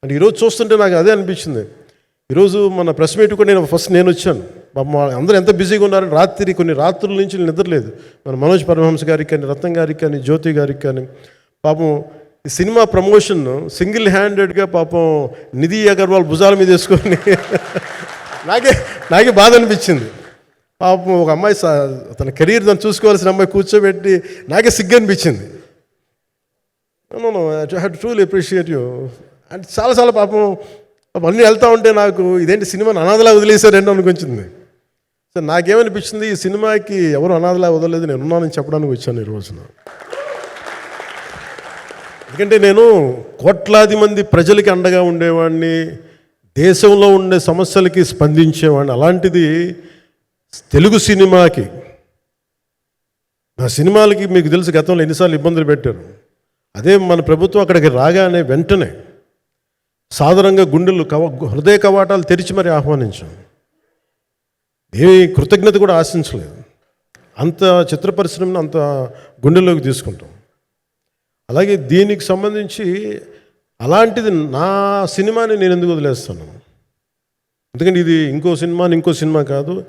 అంటే ఈరోజు చూస్తుంటే నాకు అదే అనిపించింది. ఈరోజు మన ప్రెస్ మీట్ కూడా నేను వచ్చాను. పాపం అందరూ ఎంత బిజీగా ఉన్నారని కొన్ని రాత్రుల నుంచి నిద్రలేదు. మన మనోజ్ పరమహంస గారికి కానీ, రత్నం గారికి కానీ, జ్యోతి గారికి కానీ, పాపం ఈ సినిమా ప్రమోషన్ సింగిల్ హ్యాండెడ్గా పాపం నిధి అగర్వాల్ భుజాల మీద వేసుకొని నాకే బాధ అనిపించింది. పాపం ఒక అమ్మాయి తన కెరీర్ తను చూసుకోవాల్సిన అమ్మాయి కూర్చోబెట్టి నాకే సిగ్గు అనిపించింది. I have to truly appreciate you. అంటే చాలా పాపం అన్నీ వెళ్తూ ఉంటే నాకు ఇదేంటి సినిమాని అనాథలా వదిలేశారండి అనిపించింది. సో నాకేమనిపించింది, ఈ సినిమాకి ఎవరు అనాథలా వదలలేదు, నేను ఉన్నానని చెప్పడానికి వచ్చాను ఈ రోజున. ఎందుకంటే నేను కోట్లాది మంది ప్రజలకి అండగా ఉండేవాడిని, దేశంలో ఉండే సమస్యలకి స్పందించేవాడిని. అలాంటిది తెలుగు సినిమాకి, నా సినిమాలకి మీకు తెలుసు గతంలో ఎన్నిసార్లు ఇబ్బందులు పెట్టారు. అదే మన ప్రభుత్వం అక్కడికి రాగానే వెంటనే సాధారణంగా హృదయ కవాటాలు తెరిచి మరీ ఆహ్వానించాం. ఏమీ కృతజ్ఞత కూడా ఆశించలేదు. అంత చిత్ర పరిశ్రమను అంత గుండెల్లోకి తీసుకుంటాం. అలాగే దీనికి సంబంధించి అలాంటిది నా సినిమాని నేను ఎందుకు వదిలేస్తాను? ఎందుకంటే ఇది ఇంకో సినిమా కాదు.